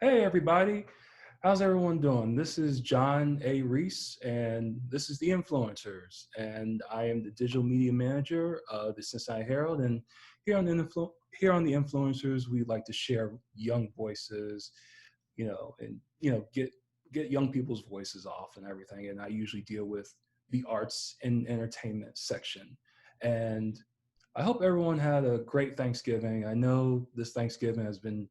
Hey, everybody. How's everyone doing? This is John A. Reese, and this is The Influencers. And I am the digital media manager of the Cincinnati Herald. And here on The Influencers, we like to share young voices, get young people's voices off and everything. And I usually deal with the arts and entertainment section. And I hope everyone had a great Thanksgiving. I know this Thanksgiving has been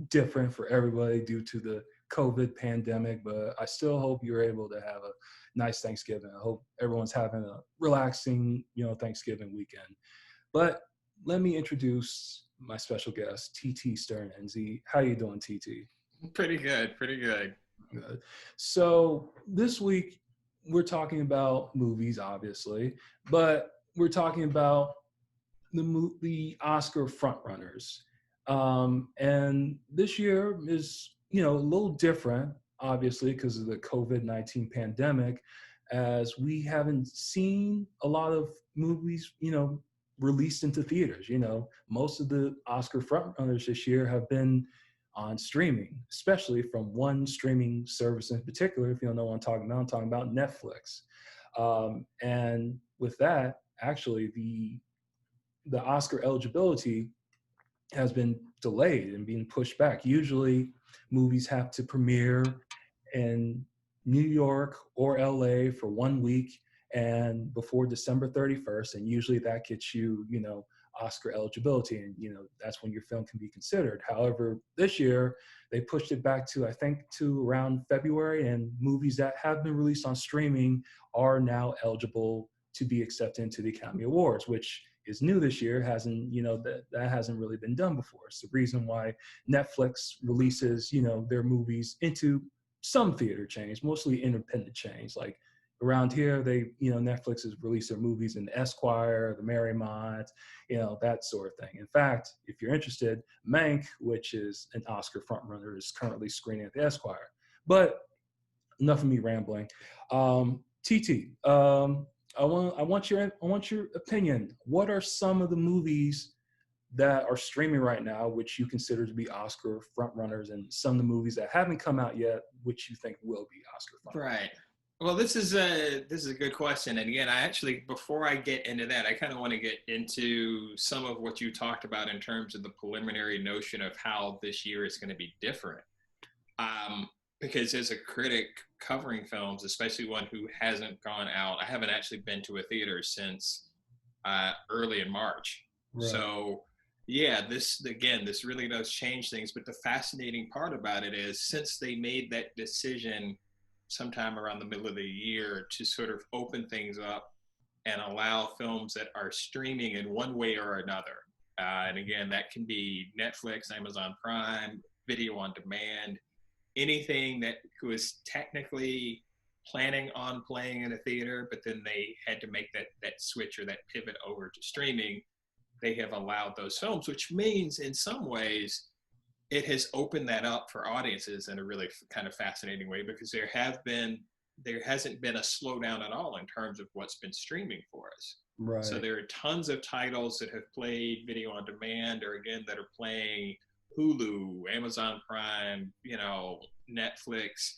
different for everybody due to the COVID pandemic, but I still hope you're able to have a nice Thanksgiving. I hope everyone's having a relaxing, Thanksgiving weekend. But let me introduce my special guest, TT Stern-Enzi. How you doing, TT? Pretty good, pretty good. Good. So this week we're talking about movies, obviously, but we're talking about the Oscar frontrunners. And this year is, a little different, obviously, because of the COVID-19 pandemic, as we haven't seen a lot of movies, released into theaters. Most of the Oscar frontrunners this year have been on streaming, especially from one streaming service in particular. If you don't know what I'm talking about Netflix. And with that, actually, the Oscar eligibility has been delayed and being pushed back. Usually movies have to premiere in New York or LA for 1 week and before December 31st. And usually that gets you, Oscar eligibility. And, that's when your film can be considered. However, this year they pushed it back to, I think, to around February, and movies that have been released on streaming are now eligible to be accepted into the Academy Awards, which is new this year. Hasn't, that hasn't really been done before. It's the reason why Netflix releases, their movies into some theater chains, mostly independent chains. Like around here, Netflix has released their movies in the Esquire, the Marymount, that sort of thing. In fact, if you're interested, Mank, which is an Oscar frontrunner, is currently screening at the Esquire. But enough of me rambling. TT, I want your opinion. What are some of the movies that are streaming right now, which you consider to be Oscar frontrunners, and some of the movies that haven't come out yet, which you think will be Oscar frontrunners? Right. Well, this is a good question. And again, I actually, before I get into that, I kind of want to get into some of what you talked about in terms of the preliminary notion of how this year is going to be different. Because as a critic covering films, especially one who hasn't gone out, I haven't actually been to a theater since early in March. Right. So yeah, this really does change things. But the fascinating part about it is, since they made that decision sometime around the middle of the year to sort of open things up and allow films that are streaming in one way or another. And again, that can be Netflix, Amazon Prime, video on demand, anything that was technically planning on playing in a theater, but then they had to make that switch or that pivot over to streaming. They have allowed those films, which means in some ways it has opened that up for audiences in a really kind of fascinating way, because there hasn't been a slowdown at all in terms of what's been streaming for us. Right. So there are tons of titles that have played video on demand, or again, that are playing Hulu, Amazon Prime, Netflix,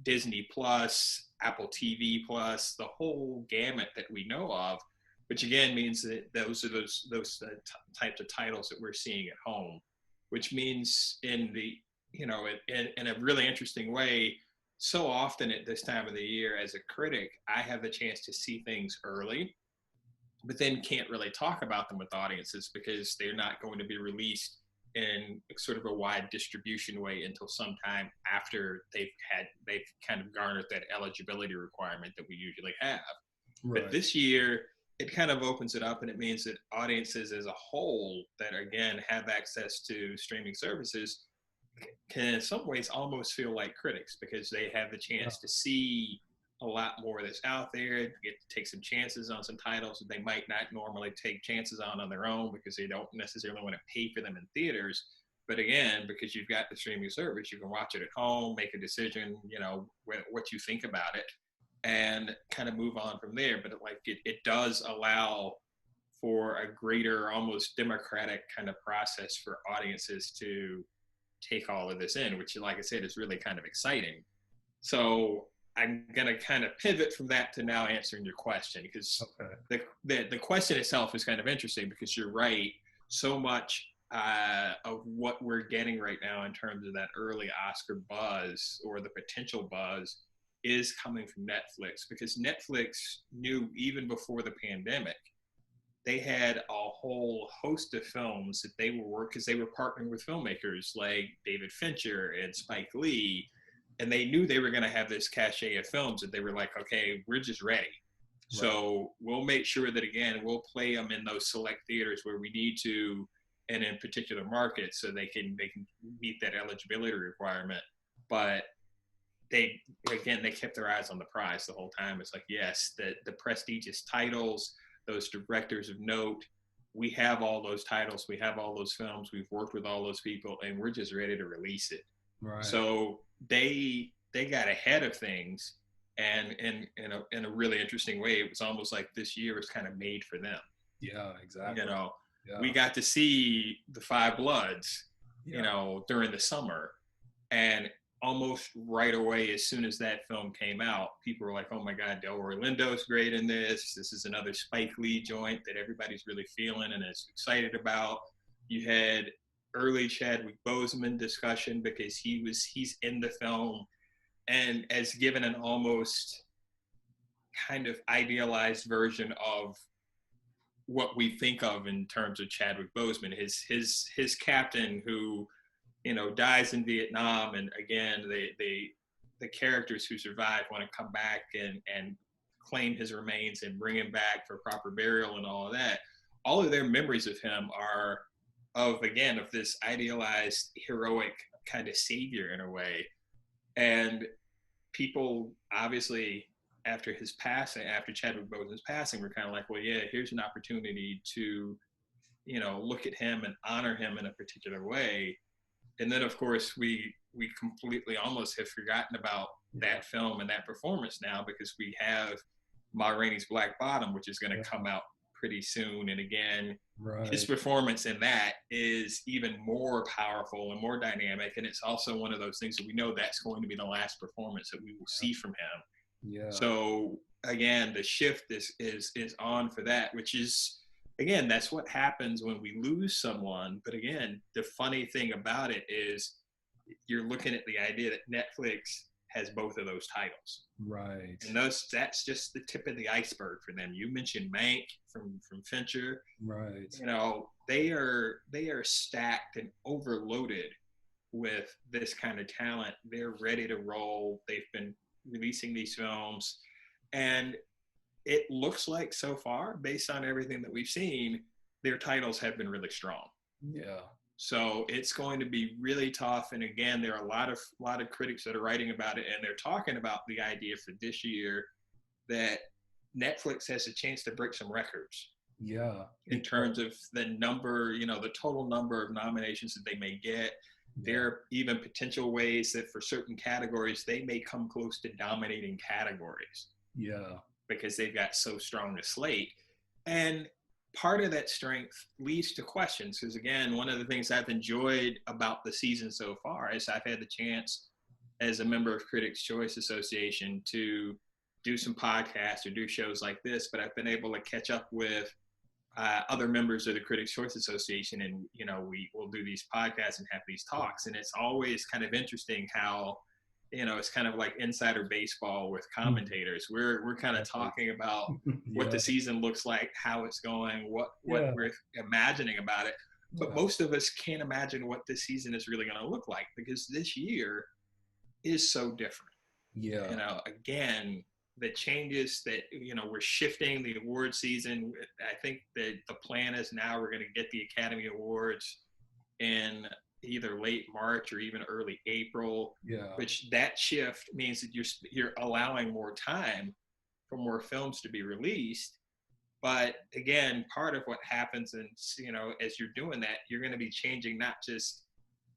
Disney Plus, Apple TV Plus, the whole gamut that we know of, which again means that those are those types of titles that we're seeing at home, which means in a really interesting way, so often at this time of the year as a critic, I have the chance to see things early, but then can't really talk about them with audiences because they're not going to be released in sort of a wide distribution way until sometime after they've kind of garnered that eligibility requirement that we usually have. Right. But this year, it kind of opens it up, and it means that audiences as a whole that, again, have access to streaming services can in some ways almost feel like critics, because they have the chance to see a lot more that's out there, get to take some chances on some titles that they might not normally take chances on their own, because they don't necessarily want to pay for them in theaters. But again, because you've got the streaming service, you can watch it at home, make a decision, what you think about it, and kind of move on from there. But it does allow for a greater, almost democratic kind of process for audiences to take all of this in, which, like I said, is really kind of exciting. So I'm going to kind of pivot from that to now answering your question, because the question itself is kind of interesting, because you're right. So much of what we're getting right now in terms of that early Oscar buzz, or the potential buzz, is coming from Netflix, because Netflix knew even before the pandemic, they had a whole host of films that they were working, because they were partnering with filmmakers like David Fincher and Spike Lee, and they knew they were going to have this cachet of films that they were like, okay, we're just ready. Right. So we'll make sure that, again, we'll play them in those select theaters where we need to, and in particular markets, so they can meet that eligibility requirement. But they kept their eyes on the prize the whole time. It's like, yes, the prestigious titles, those directors of note, we have all those titles, we have all those films, we've worked with all those people, and we're just ready to release it. Right. So they got ahead of things, and in a really interesting way, it was almost like this year was kind of made for them. Yeah, exactly. You know, we got to see The Five Bloods, you know, during the summer, and almost right away, as soon as that film came out, people were like, oh my God, Delroy Lindo's great in this. This is another Spike Lee joint that everybody's really feeling and is excited about. You had early Chadwick Boseman discussion, because he's in the film and as given an almost kind of idealized version of what we think of in terms of Chadwick Boseman, his captain who, you know, dies in Vietnam, and again, the characters who survive want to come back and claim his remains and bring him back for proper burial and all of that. All of their memories of him are of this idealized, heroic kind of savior in a way. And people, obviously, after his passing, after Chadwick Boseman's passing, were kind of like, well, yeah, here's an opportunity to, you know, look at him and honor him in a particular way. And then, of course, we completely almost have forgotten about that film and that performance now, because we have Ma Rainey's Black Bottom, which is going to come out pretty soon. And again, his performance in that is even more powerful and more dynamic. And it's also one of those things that we know that's going to be the last performance that we will see from him. Yeah. So again, the shift is on for that, which is, again, that's what happens when we lose someone. But again, the funny thing about it is you're looking at the idea that Netflix has both of those titles. Right. And that's just the tip of the iceberg for them. You mentioned Mank from Fincher. Right. You know, they are stacked and overloaded with this kind of talent. They're ready to roll. They've been releasing these films, and it looks like so far, based on everything that we've seen, their titles have been really strong. Yeah. So it's going to be really tough. And again, there are a lot of critics that are writing about it, and they're talking about the idea for this year that Netflix has a chance to break some records. Yeah. In terms of the number, you know, the total number of nominations that they may get. There are even potential ways that for certain categories, they may come close to dominating categories. Yeah. Because they've got so strong a slate. And part of that strength leads to questions, because again, one of the things I've enjoyed about the season so far is I've had the chance as a member of Critics' Choice Association to do some podcasts or do shows like this, but I've been able to catch up with other members of the Critics' Choice Association, and you know, we will do these podcasts and have these talks, and it's always kind of interesting how, you know, it's kind of like insider baseball with commentators. We're kind of talking about what the season looks like, how it's going, what we're imagining about it, but most of us can't imagine what this season is really going to look like, because this year is so different. Yeah. You know, again, the changes that, you know, we're shifting the award season. I think that the plan is now we're going to get the Academy Awards in either late March or even early April. Yeah. Which that shift means that you're allowing more time for more films to be released. But again, part of what happens, and you know, as you're doing that, you're going to be changing not just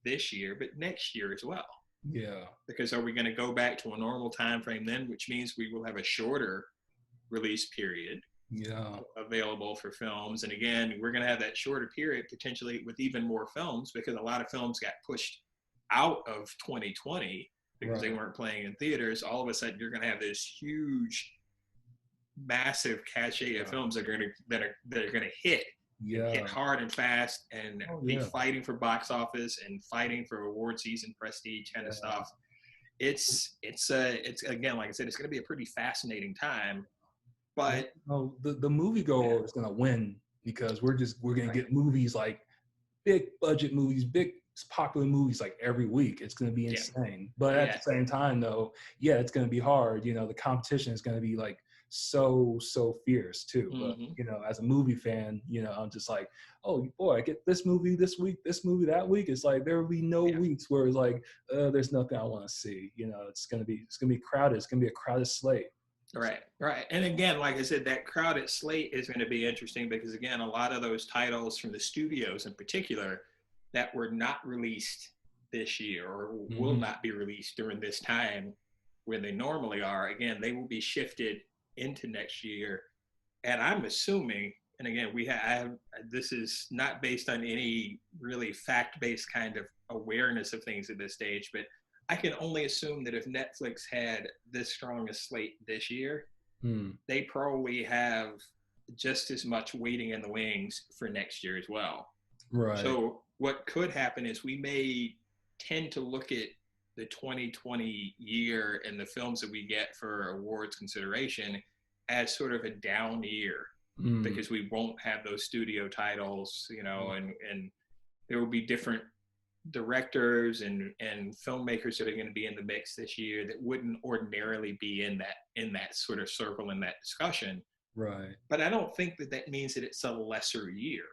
this year, but next year as well. Yeah. Because are we going to go back to a normal time frame then, which means we will have a shorter release period available for films. And again, we're going to have that shorter period potentially with even more films, because a lot of films got pushed out of 2020 because Right. they weren't playing in theaters, all of a sudden you're going to have this huge, massive cachet of films that are going to hit and hit Yeah. hard and fast and Oh be yeah. fighting for box office and fighting for award season prestige kind of Yeah. stuff. It's again, like I said, it's going to be a pretty fascinating time. But No, the moviegoer is gonna win because we're gonna get movies like big budget movies, big popular movies like every week. It's going to be yeah, insane. But at yeah, the same time, though, yeah, it's going to be hard. The competition is going to be like so fierce too. But mm-hmm. As a movie fan, I'm just like, oh boy, I get this movie this week, this movie that week. It's like there will be no weeks where it's like there's nothing I want to see. It's gonna be crowded. It's gonna be a crowded slate. Right. And again, like I said, that crowded slate is going to be interesting because, again, a lot of those titles from the studios in particular that were not released this year or will not be released during this time where they normally are, again, they will be shifted into next year. And I'm assuming, and again, this is not based on any really fact-based kind of awareness of things at this stage, but I can only assume that if Netflix had this strong a slate this year, they probably have just as much waiting in the wings for next year as well. Right. So what could happen is we may tend to look at the 2020 year and the films that we get for awards consideration as sort of a down year because we won't have those studio titles, and there will be different directors and filmmakers that are going to be in the mix this year that wouldn't ordinarily be in that sort of circle in that discussion. Right. But I don't think that means that it's a lesser year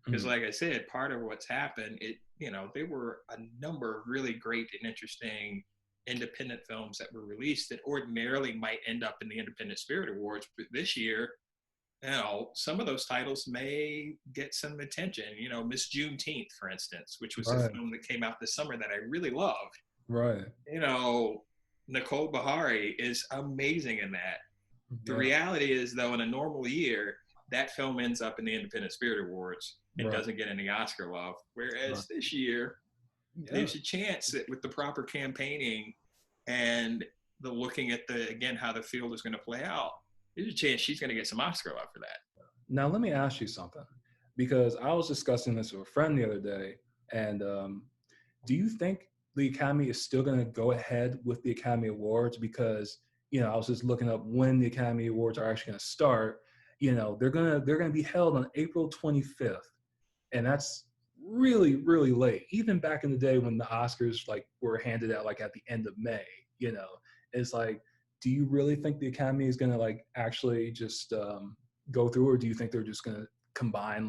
because, like I said, part of what's happened, there were a number of really great and interesting independent films that were released that ordinarily might end up in the Independent Spirit Awards, but this year, some of those titles may get some attention. Miss Juneteenth, for instance, which was a film that came out this summer that I really loved. Right. Nicole Beharie is amazing in that. The reality is, though, in a normal year, that film ends up in the Independent Spirit Awards and doesn't get any Oscar love. Whereas this year, there's a chance that with the proper campaigning and the looking at how the field is going to play out, there's a chance she's going to get some Oscar love for that. Now, let me ask you something, because I was discussing this with a friend the other day, and do you think the Academy is still going to go ahead with the Academy Awards? Because, I was just looking up when the Academy Awards are actually going to start. They're going to be held on April 25th, and that's really, really late. Even back in the day when the Oscars were handed out at the end of May, it's like, do you really think the Academy is going to actually just go through, or do you think they're just going to combine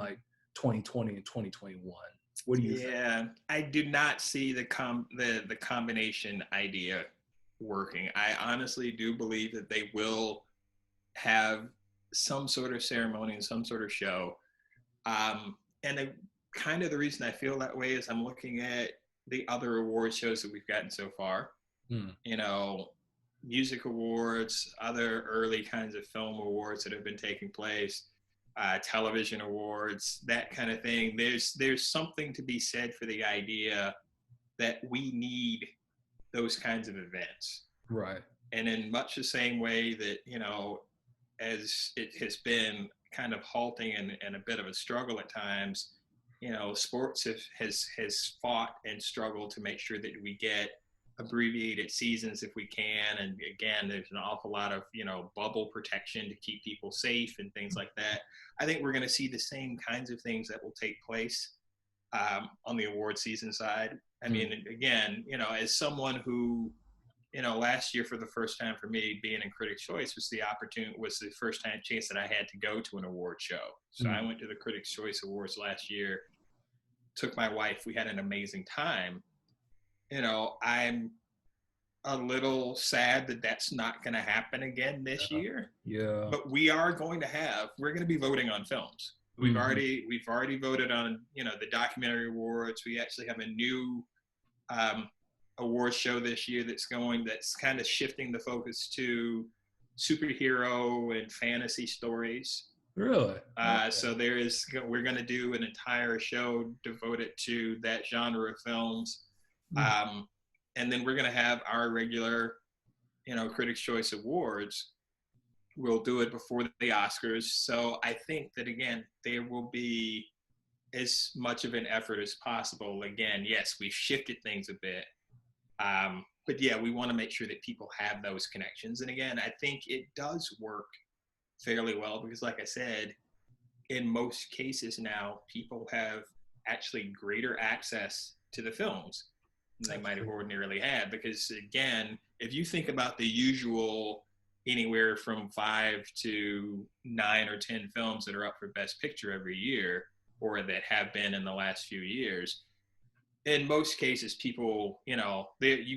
2020 and 2021? What do you think? Yeah, I do not see the combination idea working. I honestly do believe that they will have some sort of ceremony and some sort of show. And kind of the reason I feel that way is I'm looking at the other award shows that we've gotten so far. Music awards, other early kinds of film awards that have been taking place, television awards, that kind of thing. There's something to be said for the idea that we need those kinds of events. Right. And in much the same way that, as it has been kind of halting and a bit of a struggle at times, sports has fought and struggled to make sure that we get abbreviated seasons if we can. And again, there's an awful lot of, bubble protection to keep people safe and things like that. I think we're going to see the same kinds of things that will take place on the award season side. I mean, again, as someone who, last year for the first time for me being in Critics' Choice was the first time chance that I had to go to an award show. So I went to the Critics' Choice Awards last year, took my wife, we had an amazing time. I'm a little sad that that's not going to happen again this year. Yeah. But we're going to be voting on films. We've already voted on, the documentary awards. We actually have a new award show this year that's kind of shifting the focus to superhero and fantasy stories. Really? So we're going to do an entire show devoted to that genre of films. And then we're going to have our regular, Critics' Choice Awards. We'll do it before the Oscars. So I think that, again, there will be as much of an effort as possible. Again, yes, we've shifted things a bit. But yeah, we want to make sure that people have those connections. And again, I think it does work fairly well because, like I said, in most cases now, people have actually greater access to the films than they might have ordinarily had. Because again, if you think about the usual anywhere from 5 to 9 or 10 films that are up for Best Picture every year, or that have been in the last few years, in most cases, people, you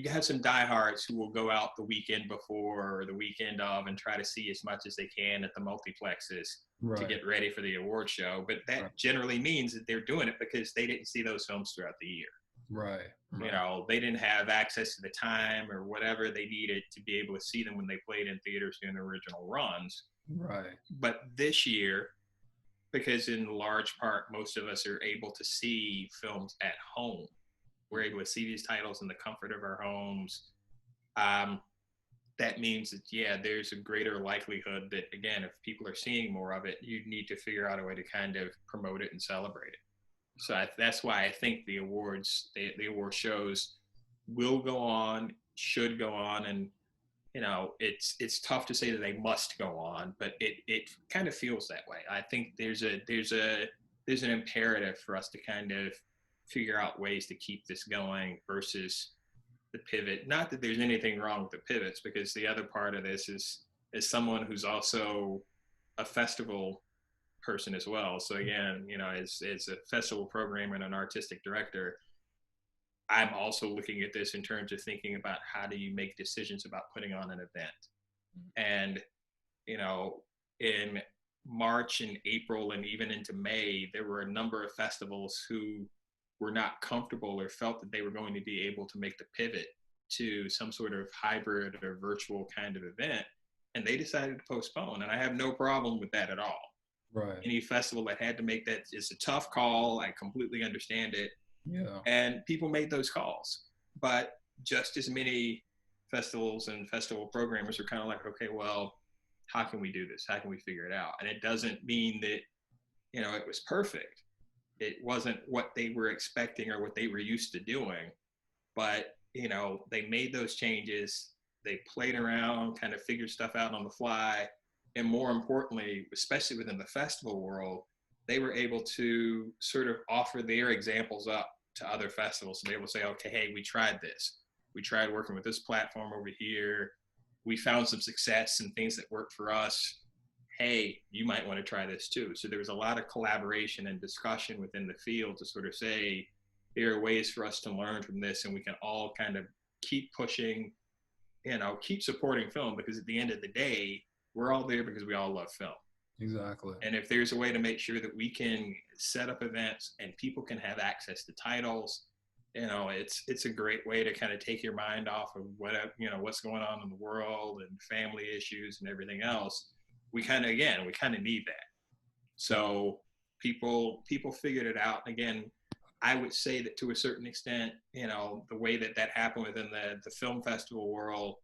have some diehards who will go out the weekend before or the weekend of and try to see as much as they can at the multiplexes to get ready for the award show. But that generally means that they're doing it because they didn't see those films throughout the year. Right. They didn't have access to the time or whatever they needed to be able to see them when they played in theaters during the original runs. Right. But this year, because in large part, most of us are able to see films at home. We're able to see these titles in the comfort of our homes. That means that, there's a greater likelihood that, again, if people are seeing more of it, you need to figure out a way to kind of promote it and celebrate it. So that's why I think the awards, the award shows will go on, should go on. And, it's tough to say that they must go on, but it kind of feels that way. I think there's an imperative for us to kind of figure out ways to keep this going versus the pivot. Not that there's anything wrong with the pivots, because the other part of this is someone who's also a festival person as well. So again, as a festival programmer and an artistic director, I'm also looking at this in terms of thinking about how do you make decisions about putting on an event. And, in March and April and even into May, there were a number of festivals who were not comfortable or felt that they were going to be able to make the pivot to some sort of hybrid or virtual kind of event. And they decided to postpone. And I have no problem with that at all. Right. Any festival that had to make that is a tough call. I completely understand it. Yeah. And people made those calls. But just as many festivals and festival programmers are kind of like, okay, well, how can we do this? How can we figure it out? And it doesn't mean that, it was perfect. It wasn't what they were expecting or what they were used to doing. But, they made those changes. They played around, kind of figured stuff out on the fly. And more importantly, especially within the festival world, they were able to sort of offer their examples up to other festivals to be able to say, okay, hey, we tried this. We tried working with this platform over here. We found some success and things that worked for us. Hey, you might want to try this too. So there was a lot of collaboration and discussion within the field to sort of say, there are ways for us to learn from this, and we can all kind of keep pushing, keep supporting film, because at the end of the day, we're all there because we all love film. Exactly. And if there's a way to make sure that we can set up events and people can have access to titles, it's a great way to kind of take your mind off of what's going on in the world and family issues and everything else. We kind of need that. So people figured it out. Again, I would say that to a certain extent, the way that happened within the film festival world,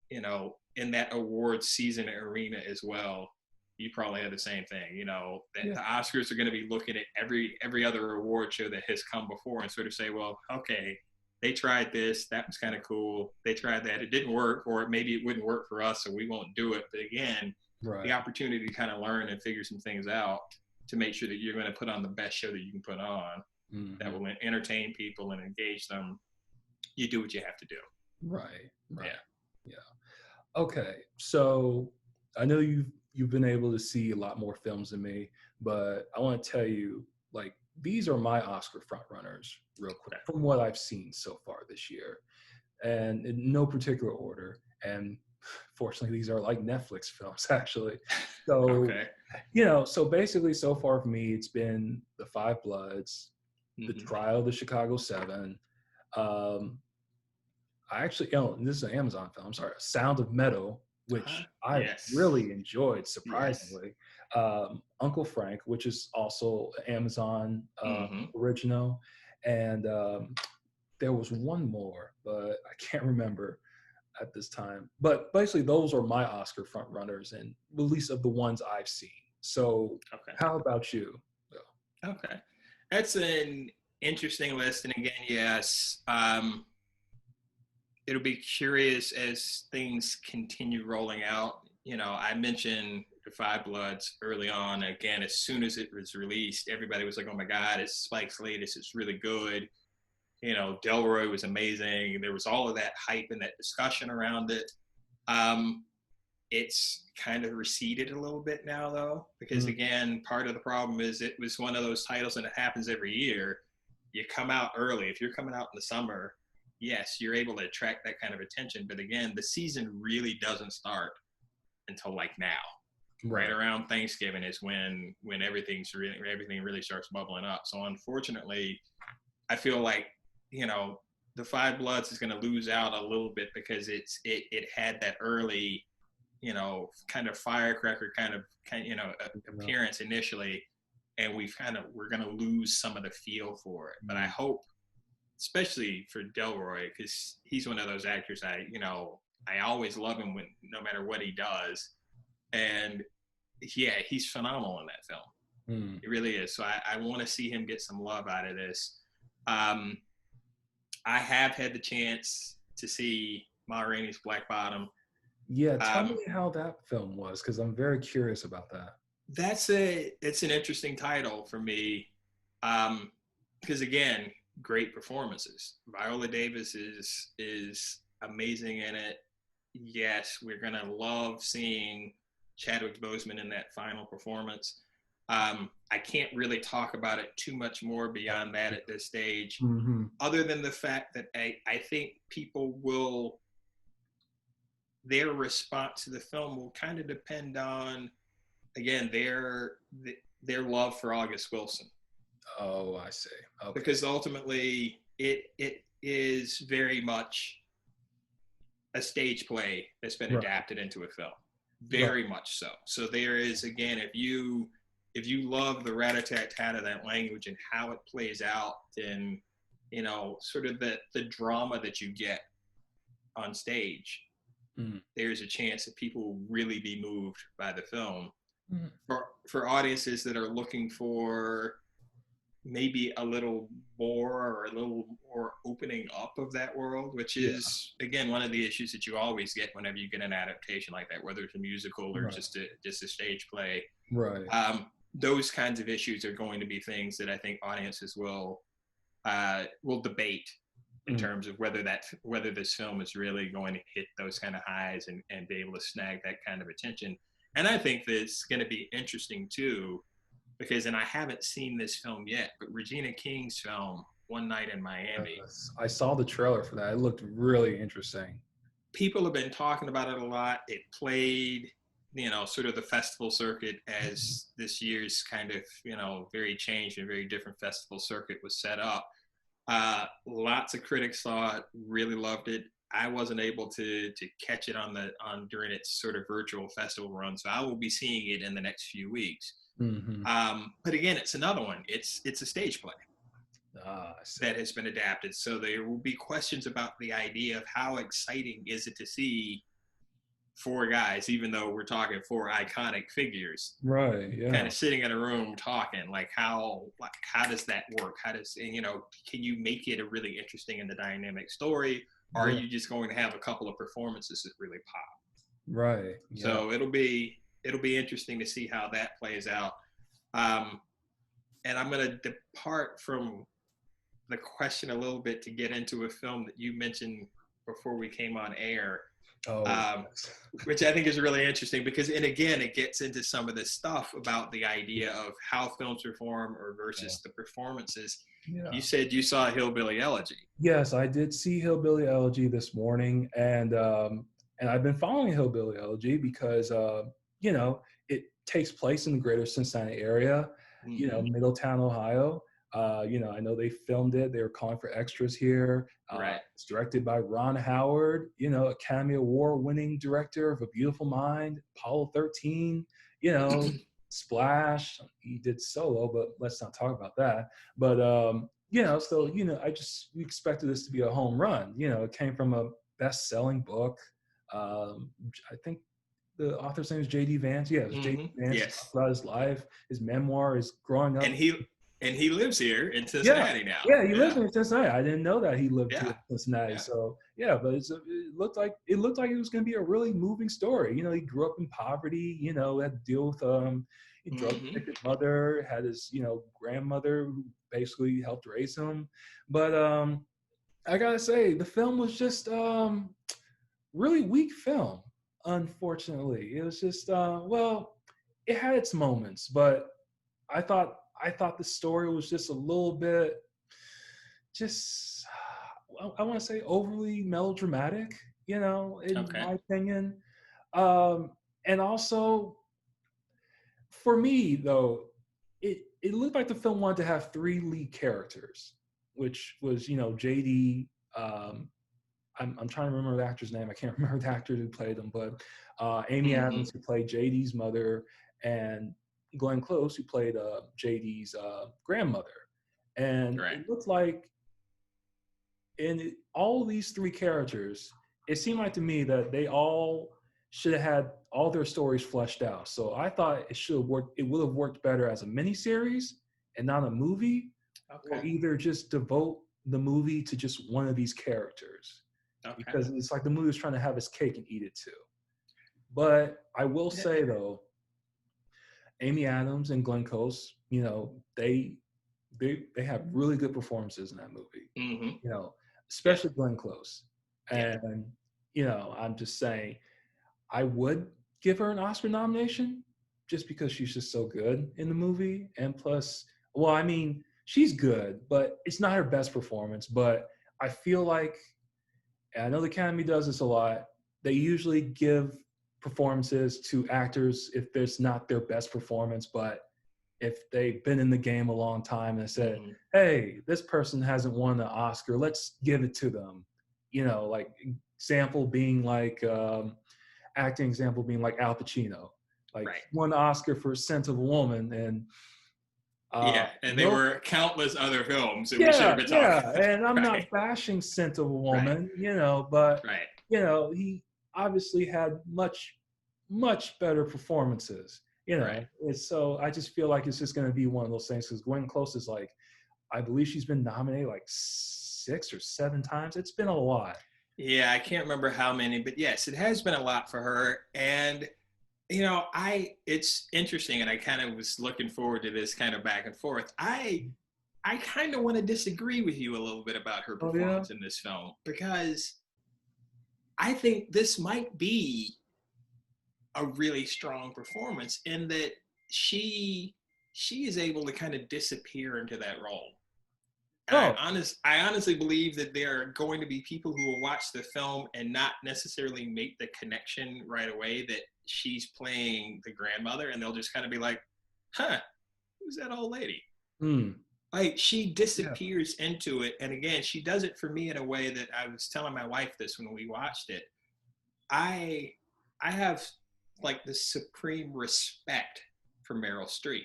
in that awards season arena as well, you probably had the same thing. The Oscars are going to be looking at every other award show that has come before and sort of say, well, okay, they tried this, that was kind of cool. They tried that, it didn't work, or maybe it wouldn't work for us, so we won't do it. But again, the opportunity to kind of learn and figure some things out to make sure that you're going to put on the best show that you can put on, that will entertain people and engage them. You do what you have to do. Right. Yeah. Okay, so I know you've been able to see a lot more films than me, but I want to tell you, like, these are my Oscar frontrunners, real quick, from what I've seen so far this year, and in no particular order. And fortunately, these are like Netflix films, actually. So, so basically, so far for me, it's been The Five Bloods, The Trial of the Chicago 7. I actually, this is an Amazon film, I'm sorry, Sound of Metal, which I really enjoyed, surprisingly. Uncle Frank, which is also Amazon original. And there was one more, but I can't remember at this time. But basically, those are my Oscar front runners, and at least of the ones I've seen. So, Okay. how about you? Okay. That's an interesting list. And again, yes, it'll be curious as things continue rolling out. You know, I mentioned the Five Bloods early on. Again, as soon as it was released, everybody was like, "Oh my God, it's Spike's latest. It's really good." You know, Delroy was amazing. There was all of that hype and that discussion around it. It's kind of receded a little bit now, though, because again, part of the problem is it was one of those titles, and it happens every year. You come out early. If you're coming out in the summer, yes, you're able to attract that kind of attention. But again, the season really doesn't start until like now. Right around Thanksgiving is when everything really starts bubbling up. So unfortunately, I feel like, you know, the Five Bloods is going to lose out a little bit because it had that early, you know, kind of firecracker kind of you know, appearance initially, and we're going to lose some of the feel for it. But I hope, especially for Delroy, because he's one of those actors I always love him no matter what he does, and yeah, he's phenomenal in that film. He really is. So I want to see him get some love out of this. I have had the chance to see Ma Rainey's Black Bottom. Yeah, tell me how that film was, because I'm very curious about that. It's an interesting title for me, because again, great performances. Viola Davis is amazing in it. Yes, we're gonna love seeing Chadwick Boseman in that final performance. I can't really talk about it too much more beyond that at this stage, other than the fact that I think people their response to the film will kind of depend on, again, their love for August Wilson. Oh, I see. Okay. Because ultimately, it is very much a stage play that's been adapted into a film. Very much so. So there is, again, if you love the rat-a-tat-tat of that language and how it plays out, then, you know, sort of the drama that you get on stage, there's a chance that people will really be moved by the film. For audiences that are looking for maybe a little more or a little more opening up of that world, which is, again, one of the issues that you always get whenever you get an adaptation like that, whether it's a musical or just a stage play. Right. Those kinds of issues are going to be things that I think audiences will debate in terms of whether this film is really going to hit those kind of highs and be able to snag that kind of attention. And I think that it's going to be interesting too, because, and I haven't seen this film yet, but Regina King's film, One Night in Miami. I saw the trailer for that. It looked really interesting. People have been talking about it a lot. It played, you know, sort of the festival circuit as this year's kind of, you know, very changed and very different festival circuit was set up. Lots of critics saw it, really loved it. I wasn't able to catch it during its sort of virtual festival run, so I will be seeing it in the next few weeks. But again, it's another one. It's a stage play that has been adapted, so there will be questions about the idea of how exciting is it to see four guys, even though we're talking four iconic figures, right? Yeah, kind of sitting in a room talking. Like how does that work? How does, you know, can you make it a really interesting and the dynamic story? Or are you just going to have a couple of performances that really pop? Right. Yeah. So it'll be interesting to see how that plays out. And I'm going to depart from the question a little bit to get into a film that you mentioned before we came on air. Which I think is really interesting because, and again, it gets into some of this stuff about the idea of how films perform or versus the performances. Yeah. You said you saw Hillbilly Elegy. Yes, I did see Hillbilly Elegy this morning, and I've been following Hillbilly Elegy because you know, it takes place in the greater Cincinnati area, you know, Middletown, Ohio. You know, I know they filmed it. They were calling for extras here. Right. It's directed by Ron Howard, you know, Academy Award-winning director of A Beautiful Mind, Apollo 13, you know, Splash. He did Solo, but let's not talk about that. But, So, we expected this to be a home run. It came from a best-selling book. I think the author's name is J.D. Vance. Yeah, it was J.D. Vance. He talks Yes. about his life, his memoir, his growing up. And he lives here in Yeah, Cincinnati now. yeah, he lives in Cincinnati. I didn't know that he lived here Yeah. in Cincinnati. Yeah. So yeah, but it looked like it was going to be a really moving story. He grew up in poverty. Had to deal with a drug addicted mother. Had his grandmother who basically helped raise him. But I gotta say, the film was just really weak film. Unfortunately, it was just it had its moments, but I thought the story was just a little bit, just I want to say overly melodramatic, in my opinion. And also, for me though, it looked like the film wanted to have three lead characters, which was JD. I'm trying to remember the actor's name. I can't remember the actor who played him, but Amy Adams, who played JD's mother, and Glenn Close, who played JD's grandmother. And it looked like all of these three characters, it seemed like to me that they all should have had all their stories fleshed out. So I thought it would have worked better as a miniseries and not a movie, or either just devote the movie to just one of these characters. Because it's like the movie was trying to have its cake and eat it too. But I will say though, Amy Adams and Glenn Close, they have really good performances in that movie. Especially Glenn Close. And I'm just saying, I would give her an Oscar nomination just because she's just so good in the movie. And plus, well, I mean, she's good, but it's not her best performance. But I feel like, and I know the Academy does this a lot, they usually give performances to actors if it's not their best performance, but if they've been in the game a long time and said, hey, this person hasn't won an Oscar, let's give it to them. Like example being like, acting example being like Al Pacino. Like won the Oscar for Scent of a Woman, and and there were countless other films that we should have been talking about. And I'm not bashing Scent of a Woman, but he obviously had much better performances, And so I just feel like it's just going to be one of those things, because Glenn Close is like, I believe she's been nominated like 6 or 7 times. It's been a lot. Yeah, I can't remember how many, but yes, it has been a lot for her. And it's interesting, and I kind of was looking forward to this kind of back and forth. I kind of want to disagree with you a little bit about her performance in this film, because I think this might be a really strong performance in that she is able to kind of disappear into that role. I honestly believe that there are going to be people who will watch the film and not necessarily make the connection right away that she's playing the grandmother, and they'll just kind of be like, huh, who's that old lady? Like, she disappears into it. And again, she does it for me in a way that I was telling my wife this when we watched it. I have like the supreme respect for Meryl Streep.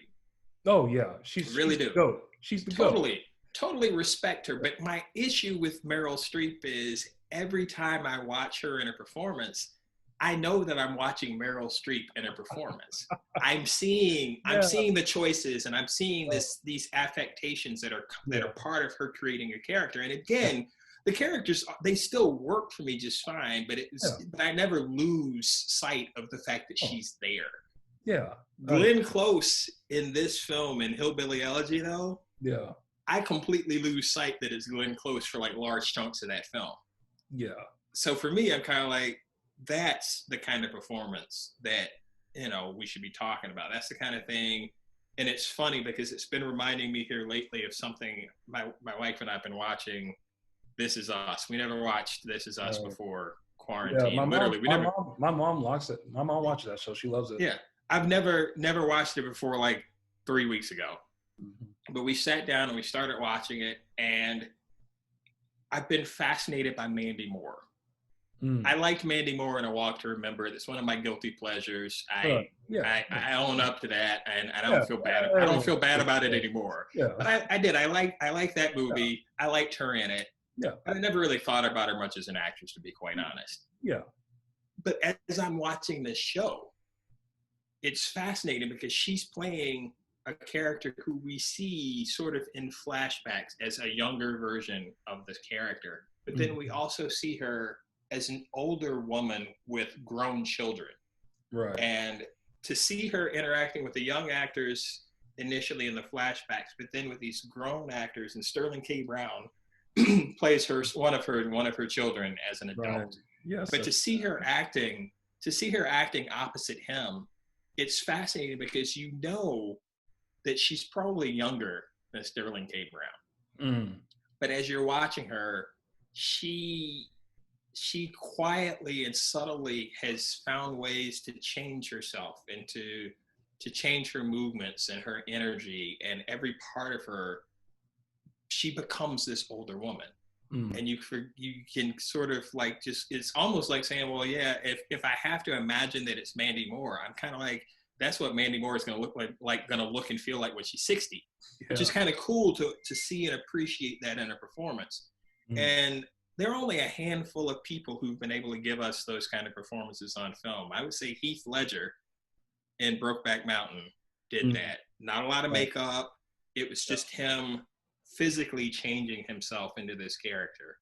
Oh yeah, she's the GOAT. She's the GOAT. Totally respect her. But my issue with Meryl Streep is every time I watch her in a performance, I know that I'm watching Meryl Streep in a performance. I'm seeing the choices, and I'm seeing these affectations that are part of her creating a character. And again, the characters, they still work for me just fine, but but I never lose sight of the fact that she's there. Yeah. Glenn Close in this film, in Hillbilly Elegy, though, I completely lose sight that it's Glenn Close for like large chunks of that film. Yeah. So for me, I'm kind of like, that's the kind of performance that, we should be talking about. That's the kind of thing. And it's funny because it's been reminding me here lately of something my wife and I have been watching, This Is Us. We never watched This Is Us before quarantine. Yeah, my mom likes it. My mom watches that show. She loves it. Yeah. I've never watched it before like 3 weeks ago. But we sat down and we started watching it, and I've been fascinated by Mandy Moore. I liked Mandy Moore in A Walk to Remember. It's one of my guilty pleasures. Yeah. I own up to that, and I Yeah. don't feel bad. I don't feel bad about it anymore. Yeah. But I did. I like that movie. I liked her in it. Yeah. But I never really thought about her much as an actress, to be quite honest. Yeah. But as I'm watching this show, it's fascinating because she's playing a character who we see sort of in flashbacks as a younger version of this character. But then we also see her as an older woman with grown children. Right. And to see her interacting with the young actors initially in the flashbacks, but then with these grown actors, and Sterling K. Brown plays one of her children as an adult. Right. Yes. But to see her acting opposite him, it's fascinating because you know that she's probably younger than Sterling K. Brown. But as you're watching her, she quietly and subtly has found ways to change herself and to change her movements and her energy, and every part of her, she becomes this older woman. And you can sort of like, just, it's almost like saying, well, yeah, if I have to imagine that it's Mandy Moore, I'm kind of like, that's what Mandy Moore is going to look like going to look and feel like when she's 60, which is kind of cool to see and appreciate that in a performance. And there are only a handful of people who've been able to give us those kind of performances on film. I would say Heath Ledger in Brokeback Mountain did that. Not a lot of makeup. It was just him physically changing himself into this character.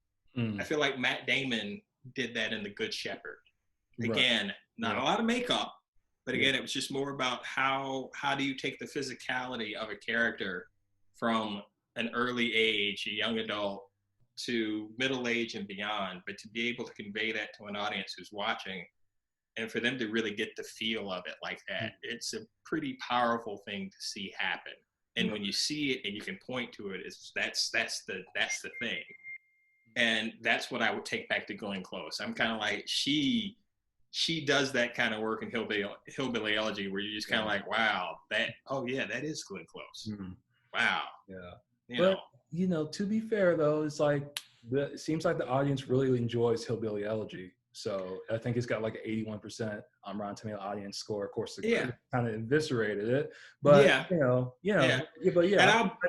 I feel like Matt Damon did that in The Good Shepherd. Again, not a lot of makeup, but again, it was just more about how do you take the physicality of a character from an early age, a young adult, to middle age and beyond, but to be able to convey that to an audience who's watching, and for them to really get the feel of it like that, it's a pretty powerful thing to see happen. And when you see it and you can point to it, that's the thing. And that's what I would take back to Glenn Close. I'm kind of like, she does that kind of work in Hillbilly Elegy, where you're just kind of like, wow, that is Glenn Close. Wow. Yeah. To be fair though, it's like it seems like the audience really enjoys Hillbilly Elegy. So I think it's got like an 81% on Rotten Tomato audience score. Of course, the critics kind of eviscerated it, but I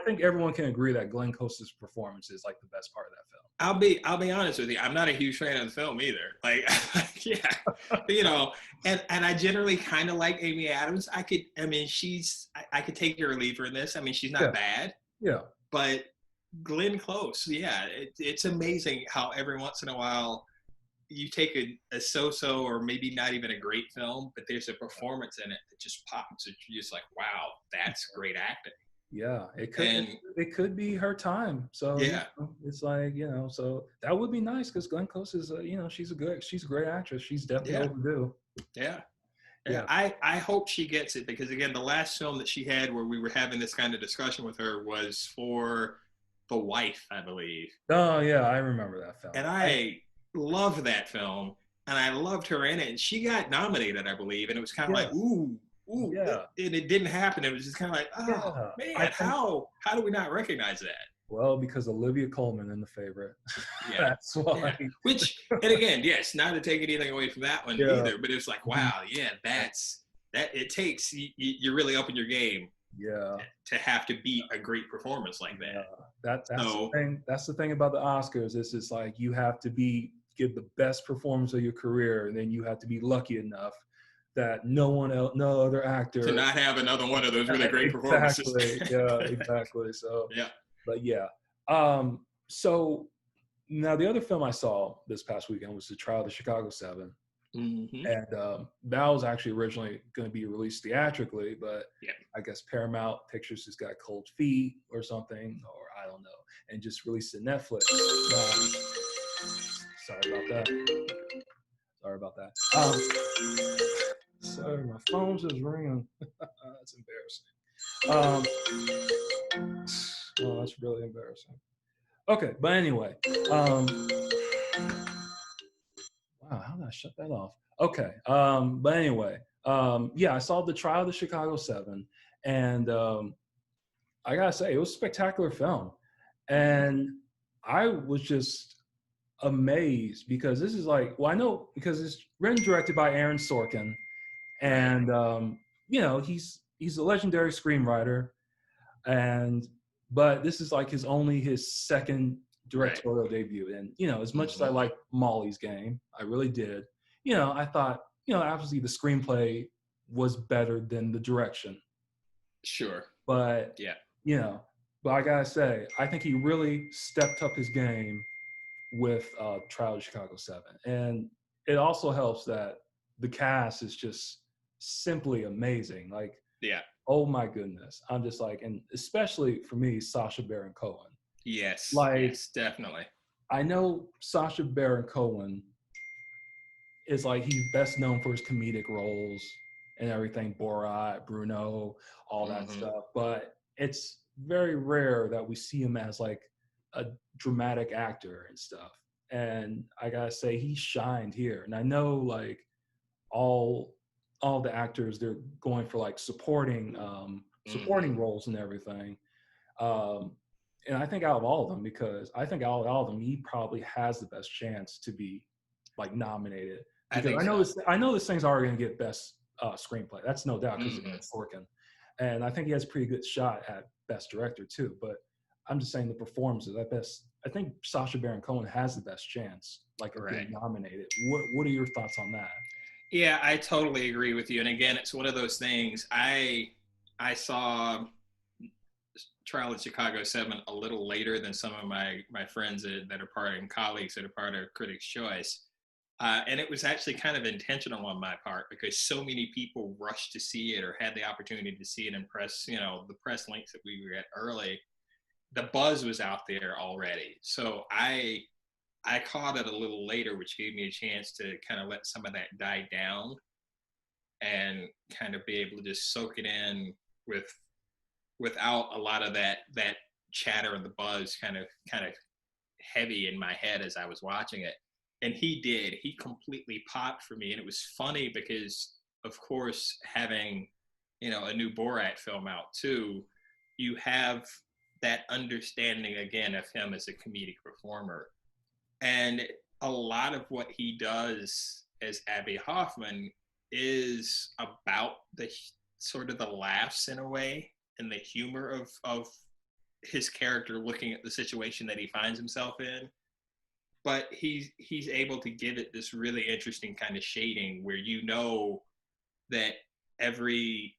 think everyone can agree that Glenn Close's performance is like the best part of that film. I'll be honest with you. I'm not a huge fan of the film either. Like, and I generally kind of like Amy Adams. I could take her or leave her in this. I mean, she's not bad. Yeah. But Glenn Close, it's amazing how every once in a while you take a so-so or maybe not even a great film, but there's a performance in it that just pops. You're just like, wow, that's great acting. Yeah, it could be her time. So it's like, so that would be nice, because Glenn Close is she's a great actress. She's definitely overdue. Yeah. I hope she gets it, because again, the last film that she had where we were having this kind of discussion with her was for The Wife, I believe. Oh yeah, I remember that film. And I loved that film, and I loved her in it. And she got nominated, I believe, and it was kind of like, ooh, and it didn't happen. It was just kind of like, oh man, how do we not recognize that? Well, because Olivia Colman in The Favorite. That's why. Which, and again, yes, not to take anything away from that one either, but it's like, wow, that's it takes you're really up in your game. To have to beat a great performance like that. That's the thing. That's the thing about the Oscars. It's just like you have to give the best performance of your career, and then you have to be lucky enough that no other actor to not have another one of those really great performances. Exactly. So but so now the other film I saw this past weekend was The Trial of the Chicago 7. And that was actually originally going to be released theatrically, but I guess Paramount Pictures just got cold feet or something, or I don't know, and just released it Netflix. Sorry about that. Sorry, my phone's just ringing. That's embarrassing. Well, that's really embarrassing. Okay, but anyway. Wow, how did I shut that off? Okay, but anyway, I saw The Trial of the Chicago 7, and I gotta say, it was a spectacular film. And I was just amazed because this is like, well, I know because it's written and directed by Aaron Sorkin, Right. and you know, he's a legendary screenwriter, and but this is like his second Right. directorial debut. And you know, as much as I Hmm. like Molly's Game, I really did. You know, I thought, you know, obviously the screenplay was better than the direction, Sure. but Yeah. you know, but I gotta say, I think he really stepped up his game with Trial of Chicago 7. And it also helps that the cast is just simply amazing. Like, Yeah. oh my goodness. I'm just like, and especially for me, Sacha Baron Cohen. Yes. Like, Yes. Definitely. I know Sacha Baron Cohen is like, he's best known for his comedic roles and everything, Borat, Bruno, all that Hmm. stuff. But it's very rare that we see him as like a dramatic actor and stuff. And I gotta say, he shined here. And I know like all all the actors, they're going for like supporting Hmm. roles and everything. Um, and I think out of all of them, because I think out of all of them, he probably has the best chance to be like nominated. I Because think so. I know this thing's already going to get best screenplay. That's no doubt because of Hmm. Sorkin, and I think he has a pretty good shot at best director too. But I'm just saying the performances. I think Sacha Baron Cohen has the best chance, like of Right. getting nominated. What are your thoughts on that? Yeah, I totally agree with you. And again, it's one of those things. I saw Trial of Chicago 7 a little later than some of my friends that are part and colleagues that are part of Critics' Choice. And it was actually kind of intentional on my part because so many people rushed to see it or had the opportunity to see it in press, you know, the press links that we were at early. The buzz was out there already. So I caught it a little later, which gave me a chance to kind of let some of that die down and kind of be able to just soak it in with without a lot of that chatter and the buzz kind of heavy in my head as I was watching it. And he did. He completely popped for me, and it was funny because, of course, having a new Borat film out too, you have that understanding again of him as a comedic performer, and a lot of what he does as Abby Hoffman is about the sort of the laughs in a way and the humor of his character looking at the situation that he finds himself in. But he's able to give it this really interesting kind of shading where you know that every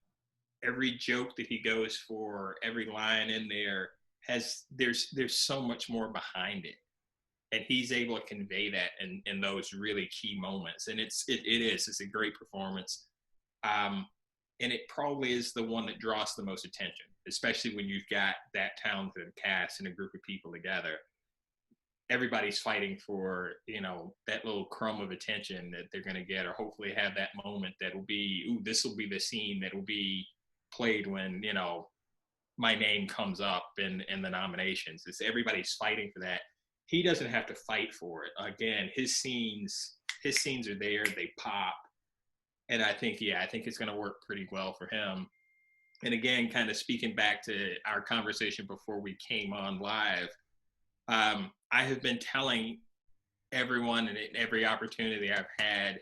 every joke that he goes for, every line in there has there's so much more behind it, and he's able to convey that in those really key moments. And it's a great performance. um, and it probably is the one that draws the most attention, especially when you've got that talented cast and a group of people together. Everybody's fighting for that little crumb of attention that they're going to get, or hopefully have that moment that'll be, ooh, this will be the scene that will be played when my name comes up in the nominations. It's everybody's fighting for that. He doesn't have to fight for it. Again, his scenes are there, they pop. And I think it's going to work pretty well for him. And again, kind of speaking back to our conversation before we came on live, I have been telling everyone and in every opportunity I've had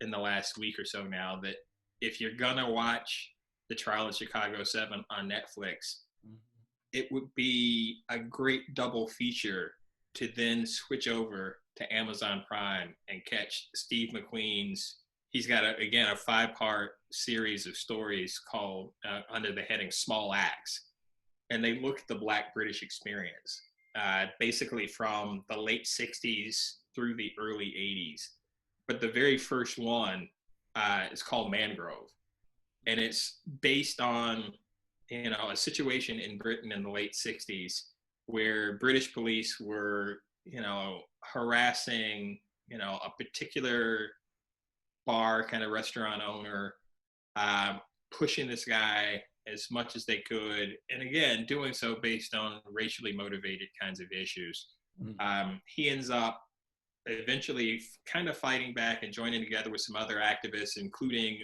in the last week or so now that if you're gonna watch the Trial of Chicago 7 on Netflix, it would be a great double feature to then switch over to Amazon Prime and catch Steve McQueen's. He's got a 5-part series of stories called under the heading Small Acts, and they look at the Black British experience, basically from the late 60s through the early 80s. But the very first one is called Mangrove, and it's based on a situation in Britain in the late 60s where British police were harassing a particular bar kind of restaurant owner, pushing this guy as much as they could, and again doing so based on racially motivated kinds of issues. He ends up eventually kind of fighting back and joining together with some other activists, including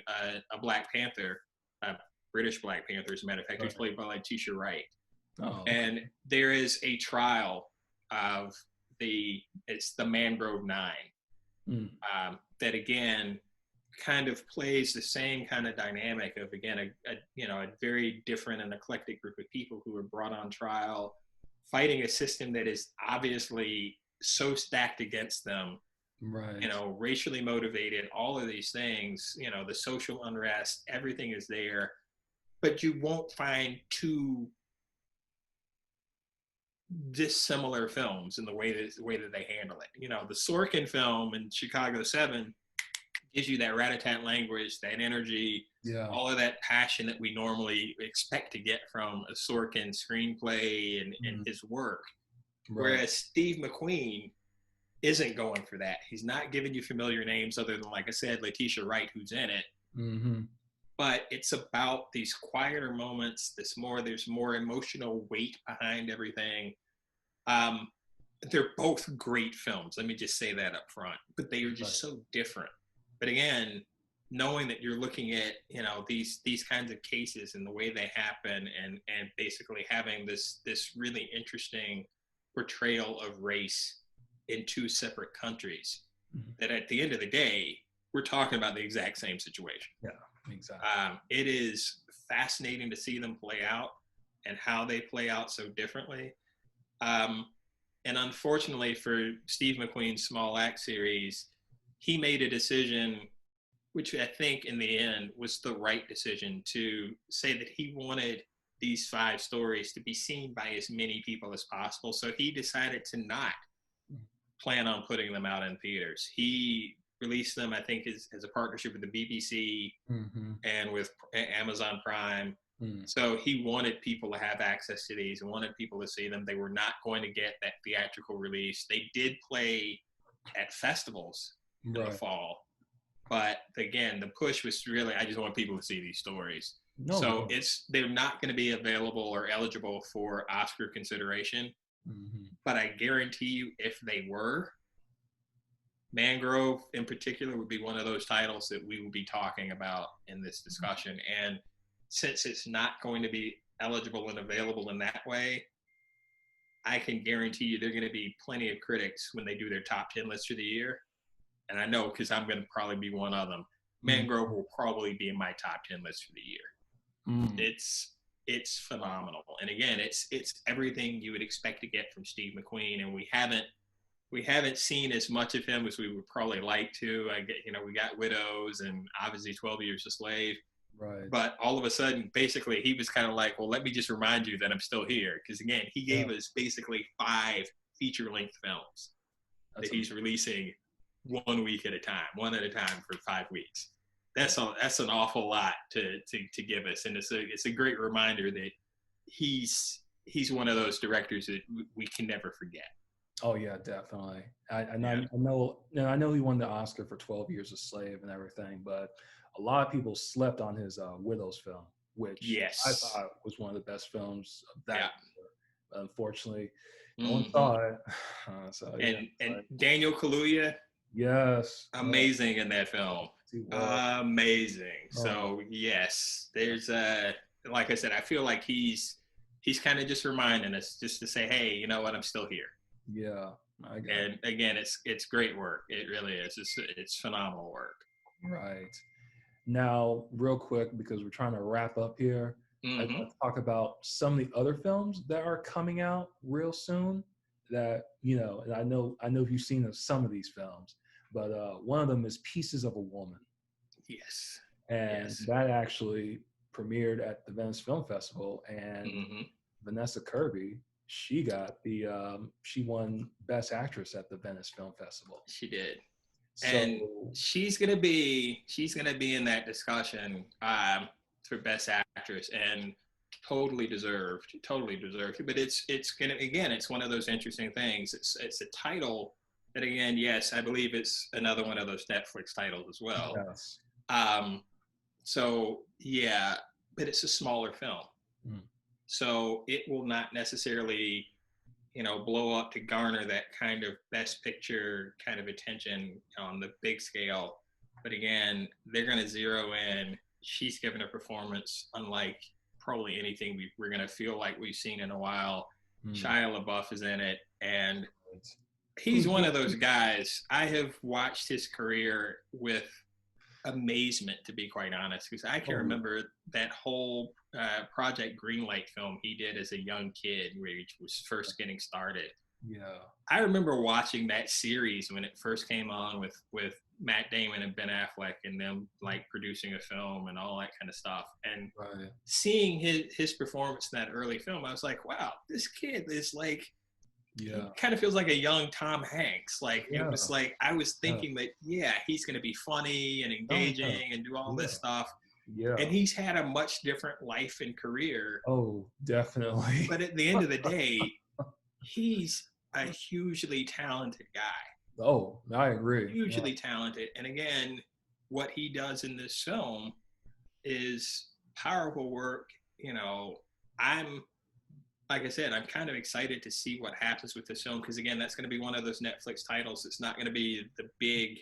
a Black Panther, a British Black Panther, as a matter of fact, who's played by Letitia Wright. Oh, okay. And there is a trial of it's the Mangrove Nine. That again kind of plays the same kind of dynamic of, again, a very different and eclectic group of people who are brought on trial, fighting a system that is obviously so stacked against them, Right. Racially motivated, all of these things, the social unrest, everything is there, but you won't find two dissimilar films in the way that they handle it. The Sorkin film in Chicago 7 gives you that rat-a-tat language, that energy, all of that passion that we normally expect to get from a Sorkin screenplay and his work. Right. Whereas Steve McQueen isn't going for that. He's not giving you familiar names other than, like I said, Letitia Wright, who's in it. But it's about these quieter moments. There's more emotional weight behind everything. They're both great films. Let me just say that up front. But they are just so different. But again, knowing that you're looking at these kinds of cases and the way they happen, and basically having this really interesting portrayal of race in two separate countries, that at the end of the day, we're talking about the exact same situation. Yeah, exactly. It is fascinating to see them play out and how they play out so differently. And unfortunately for Steve McQueen's Small Axe series, he made a decision, which I think in the end was the right decision, to say that he wanted these 5 stories to be seen by as many people as possible. So he decided to not plan on putting them out in theaters. He released them, I think, as a partnership with the BBC and with Amazon Prime. So he wanted people to have access to these and wanted people to see them. They were not going to get that theatrical release. They did play at festivals in the fall. But again, the push was really, I just want people to see these stories. They're not going to be available or eligible for Oscar consideration. But I guarantee you, if they were, Mangrove in particular would be one of those titles that we will be talking about in this discussion. And since it's not going to be eligible and available in that way, I can guarantee you there are going to be plenty of critics when they do their top 10 lists for the year. And I know, because I'm going to probably be one of them. Mangrove will probably be in my top 10 list for the year. It's phenomenal. And again, it's everything you would expect to get from Steve McQueen. And we haven't seen as much of him as we would probably like to. We got Widows and obviously 12 Years a Slave. Right. But all of a sudden, basically, he was kind of like, well, let me just remind you that I'm still here. Because again, he gave us basically 5 feature-length films that he's releasing one at a time for 5 weeks. That's an awful lot to give us, and it's a great reminder that he's one of those directors that we can never forget. Oh yeah, definitely. I know he won the Oscar for 12 Years a Slave and everything, but a lot of people slept on his Widows film, which I thought was one of the best films of that year. But unfortunately, no one saw it. And Daniel Kaluuya, yes, amazing in that film. Amazing. So yes, there's like I said, I feel like he's kind of just reminding us just to say, hey, you know what, I'm still here. Yeah. And again, it's great work. It really is. It's phenomenal work. Right. Now, real quick, because we're trying to wrap up here, I'd like to talk about some of the other films that are coming out real soon that, and I know you've seen some of these films, but one of them is Pieces of a Woman. Yes. And that actually premiered at the Venice Film Festival, and Vanessa Kirby, she won Best Actress at the Venice Film Festival. She did. And she's gonna be in that discussion for Best Actress, and totally deserved. But it's one of those interesting things. It's a title that, again, yes, I believe it's another one of those Netflix titles as well. Yes. So yeah, but it's a smaller film, so it will not necessarily blow up to garner that kind of Best Picture kind of attention on the big scale. But again, they're going to zero in. She's given a performance unlike probably anything we're going to feel like we've seen in a while. Shia LaBeouf is in it, and he's one of those guys. I have watched his career with amazement, to be quite honest, because I can remember that whole Project Greenlight film he did as a young kid, where he was first getting started. Yeah. I remember watching that series when it first came on with Matt Damon and Ben Affleck and them like producing a film and all that kind of stuff. And seeing his performance in that early film, I was like, wow, this kid is like, he kind of feels like a young Tom Hanks. Like it was like, I was thinking that, he's going to be funny and engaging and do all this stuff. Yeah. And he's had a much different life and career. Oh, definitely. But at the end of the day, he's a hugely talented guy. Oh, I agree. Hugely talented. And again, what he does in this film is powerful work. You know, like I said, I'm kind of excited to see what happens with this film, because again, that's going to be one of those Netflix titles. It's not going to be the big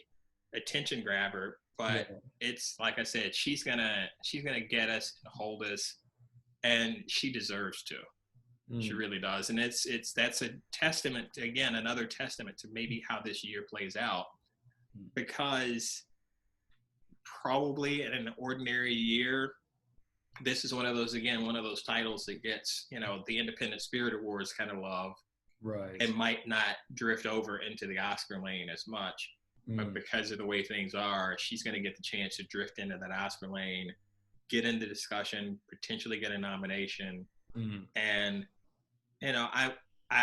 attention grabber, but it's like I said, she's gonna get us and hold us, and she deserves to. She really does. And that's a testament to, again, another testament to maybe how this year plays out, because probably in an ordinary year, this is one of those titles that gets, the Independent Spirit Awards kind of love, right? And might not drift over into the Oscar lane as much. But because of the way things are, she's going to get the chance to drift into that Oscar lane, get into discussion, potentially get a nomination. And I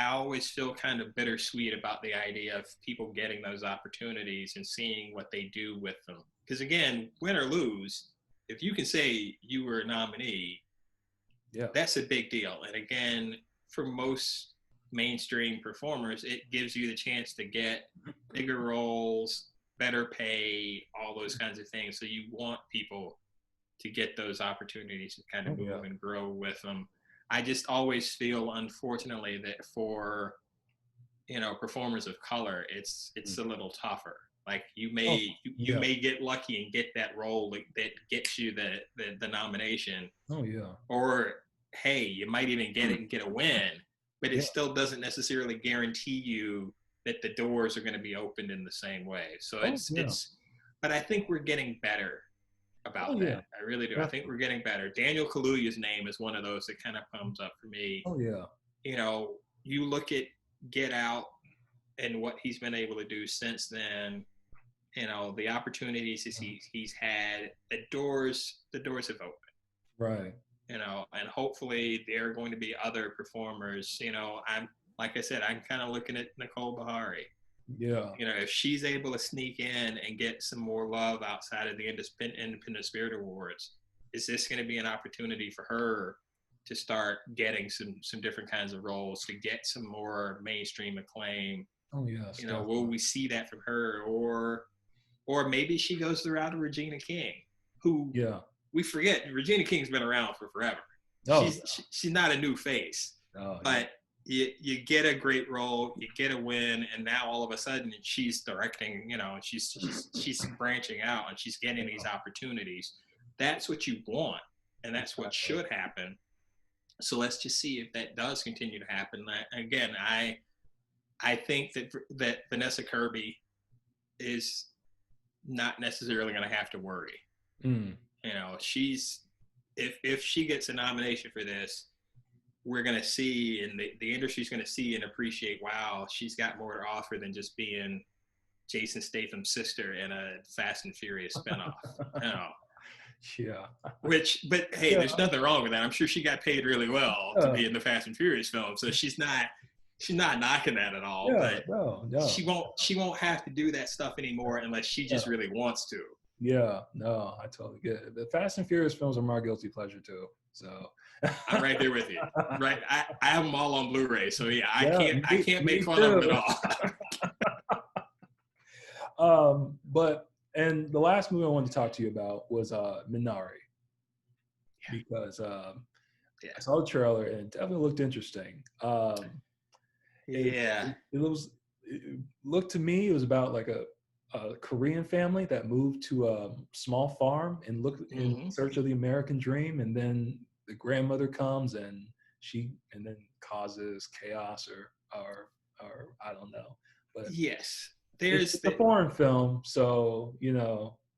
always feel kind of bittersweet about the idea of people getting those opportunities and seeing what they do with them. Because again, win or lose, if you can say you were a nominee, that's a big deal. And again, for most mainstream performers, it gives you the chance to get bigger roles, better pay, all those kinds of things. So you want people to get those opportunities to kind of move and grow with them. I just always feel, unfortunately, that for, performers of color, it's a little tougher. Like you may get lucky and get that role that gets you the nomination. Oh yeah. Or hey, you might even get it and get a win, but it still doesn't necessarily guarantee you that the doors are going to be opened in the same way. So but I think we're getting better about that. I really do. I think we're getting better. Daniel Kaluuya's name is one of those that kind of comes up for me. Oh yeah. You look at Get Out and what he's been able to do since then. The opportunities he's had, the doors have opened. Right. And hopefully there are going to be other performers. Like I said, I'm kind of looking at Nicole Beharie. Yeah. If she's able to sneak in and get some more love outside of the Independent Spirit Awards, is this going to be an opportunity for her to start getting some different kinds of roles, to get some more mainstream acclaim? Oh yes. Will we see that from her, or maybe she goes the route of Regina King, who we forget Regina King's been around for forever. She's not a new face, but you get a great role, you get a win, and now all of a sudden she's directing, she's branching out and she's getting these opportunities. That's what you want, and that's what should happen. So let's just see if that does continue to happen. Again, I think that Vanessa Kirby is not necessarily going to have to worry. She's if she gets a nomination for this, we're going to see, and the industry's going to see and appreciate, wow, she's got more to offer than just being Jason Statham's sister in a Fast and Furious spinoff. Yeah. But hey, there's nothing wrong with that. I'm sure she got paid really well to be in the Fast and Furious film, so she's not knocking that at all. But she won't have to do that stuff anymore unless she just really wants to. Yeah, no, I totally get it. The Fast and Furious films are my guilty pleasure too. So I'm right there with you. Right, I have them all on Blu-ray, so I can't make fun of them at all. And the last movie I wanted to talk to you about was Minari, because I saw the trailer and it definitely looked interesting. It looked to me, it was about like a Korean family that moved to a small farm and looked in search of the American dream, and then the grandmother comes and then causes chaos or I don't know. but yes, it's there's a the foreign film, so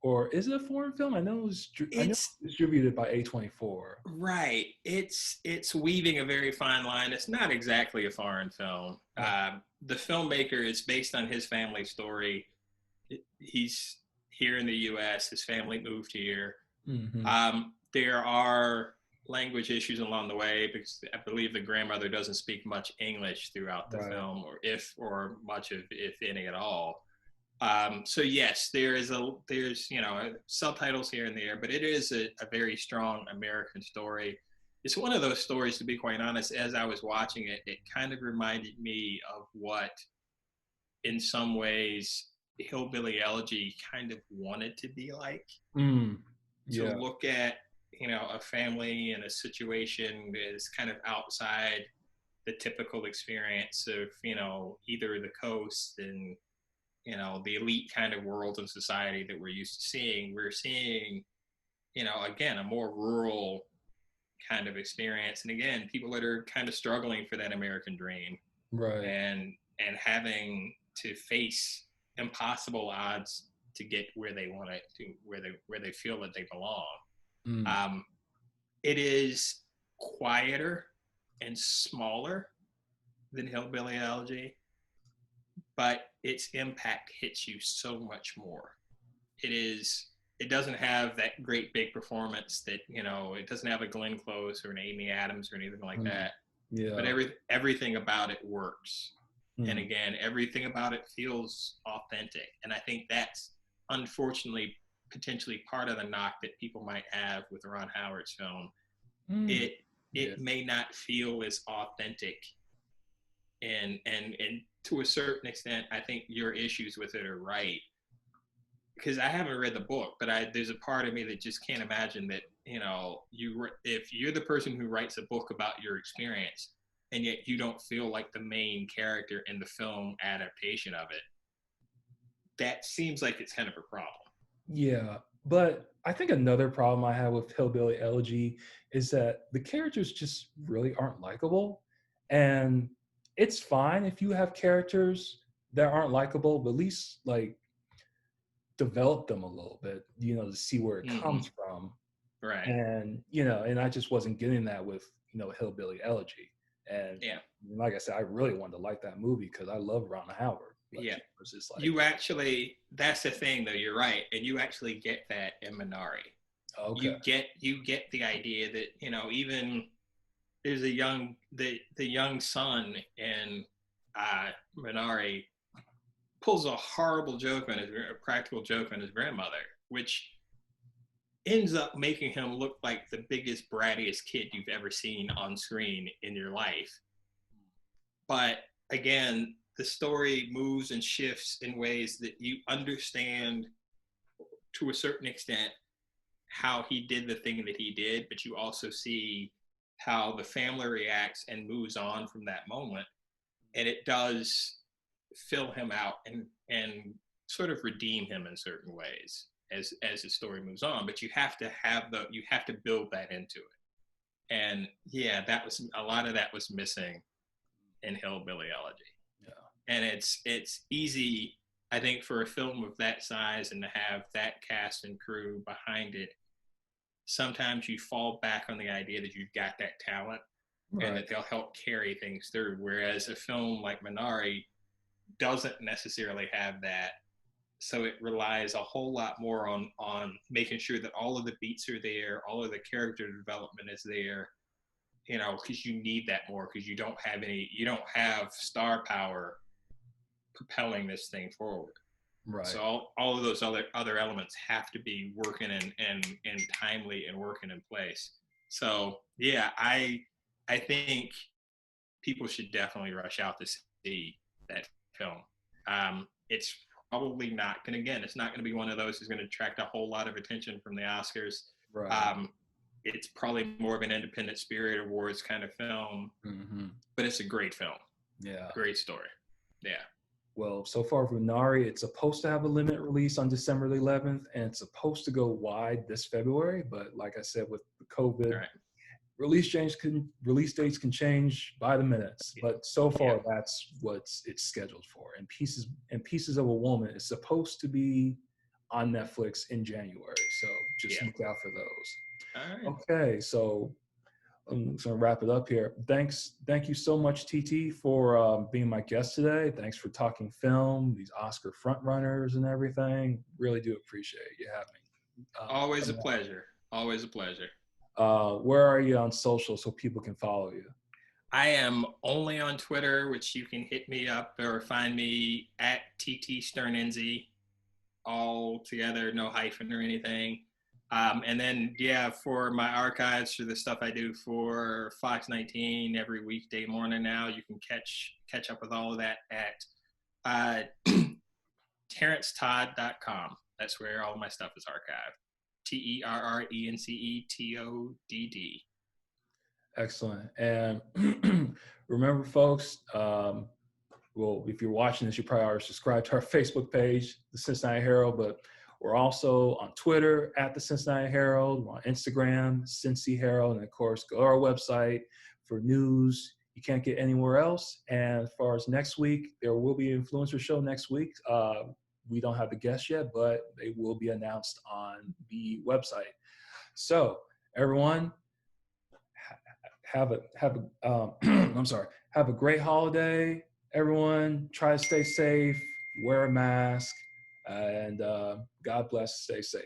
or is it a foreign film? I know it's it's distributed by A24. right. It's weaving a very fine line. It's not exactly a foreign film. Right. The filmmaker is based on his family story. He's here in the U.S. His family moved here. Mm-hmm. There are language issues along the way because I believe the grandmother doesn't speak much English throughout the Right. film, or much of, if any at all. So yes, there's subtitles here and there, but it is a very strong American story. It's one of those stories, to be quite honest. As I was watching it, it kind of reminded me of what, in some ways, Hillbilly Elegy kind of wanted to be like. Mm. To Yeah. look at a family and a situation that is kind of outside the typical experience of either the coast and the elite kind of world and society that we're used to seeing. We're seeing again, a more rural kind of experience, and again, people that are kind of struggling for that American dream, Right. and having to face impossible odds to get where they want to, where they feel that they belong. Mm. um, it is quieter and smaller than Hillbilly Elegy, but its impact hits you so much more. It doesn't have that great big performance that it doesn't have a Glenn Close or an Amy Adams or anything like Mm. that, but Yeah. everything about it works. And Mm. again, everything about it feels authentic, and I think that's unfortunately potentially part of the knock that people might have with Ron Howard's film. Mm. it Yeah. it may not feel as authentic, and to a certain extent, I think your issues with it are right, because I haven't read the book, but there's a part of me that just can't imagine that if you're the person who writes a book about your experience and yet you don't feel like the main character in the film adaptation of it, that seems like it's kind of a problem. Yeah, but I think another problem I have with Hillbilly Elegy is that the characters just really aren't likable. And it's fine if you have characters that aren't likable, but at least like develop them a little bit, to see where it Mm-hmm. comes from. Right. And I just wasn't getting that with, Hillbilly Elegy. And Yeah. like I said, I really wanted to like that movie because I love Ron Howard. But Yeah. it was just like, You actually, that's the thing though, you're right. And you actually get that in Minari. okay. You get the idea that, even there's the young son in Minari pulls a horrible joke on a practical joke on his grandmother, which ends up making him look like the biggest, brattiest kid you've ever seen on screen in your life. But again, the story moves and shifts in ways that you understand to a certain extent how he did the thing that he did, but you also see how the family reacts and moves on from that moment. And it does fill him out and sort of redeem him in certain ways as the story moves on. But you have to build that into it. And yeah, that was a lot of that was missing in Hillbilly Elegy. Yeah. And it's easy, I think, for a film of that size and to have that cast and crew behind it. Sometimes you fall back on the idea that you've got that talent and that they'll help carry things through. Whereas a film like Minari doesn't necessarily have that. So it relies a whole lot more on making sure that all of the beats are there, all of the character development is there, because you need that more, because you don't have star power propelling this thing forward. Right. So all of those other elements have to be working and timely and working in place. So yeah, I think people should definitely rush out to see that film. It's probably not going to, again, it's not going to be one of those that's going to attract a whole lot of attention from the Oscars. Right. It's probably more of an Independent Spirit Awards kind of film, but it's a great film. Yeah. Great story. Yeah. Well, so far for Minari, it's supposed to have a limited release on December the 11th, and it's supposed to go wide this February. But like I said, with the COVID release dates can change by the minutes, but so far that's what it's scheduled for. And Pieces of a Woman is supposed to be on Netflix in January, so just look out for those. All right. Okay, so I'm just gonna wrap it up here. Thank you so much, TT, for being my guest today. Thanks for talking film, these Oscar frontrunners and everything. Really do appreciate you having me. Always a pleasure. Always a pleasure. Where are you on social so people can follow you? I am only on Twitter, which you can hit me up or find me at TT Stern-Enzi, all together, no hyphen or anything. And then, for my archives, for the stuff I do for Fox 19 every weekday morning now, you can catch up with all of that at terrencetodd.com. That's where all my stuff is archived. TERRENCETODD. Excellent. And remember, folks, well, if you're watching this, you probably already subscribe to our Facebook page, the Cincinnati Herald, but we're also on Twitter at the Cincinnati Herald. We're on Instagram, Cincy Herald, and of course, go to our website for news you can't get anywhere else. And as far as next week, there will be an influencer show next week. We don't have the guests yet, but they will be announced on the website. So, everyone, have a great holiday. Everyone, try to stay safe, wear a mask, and God bless, stay safe.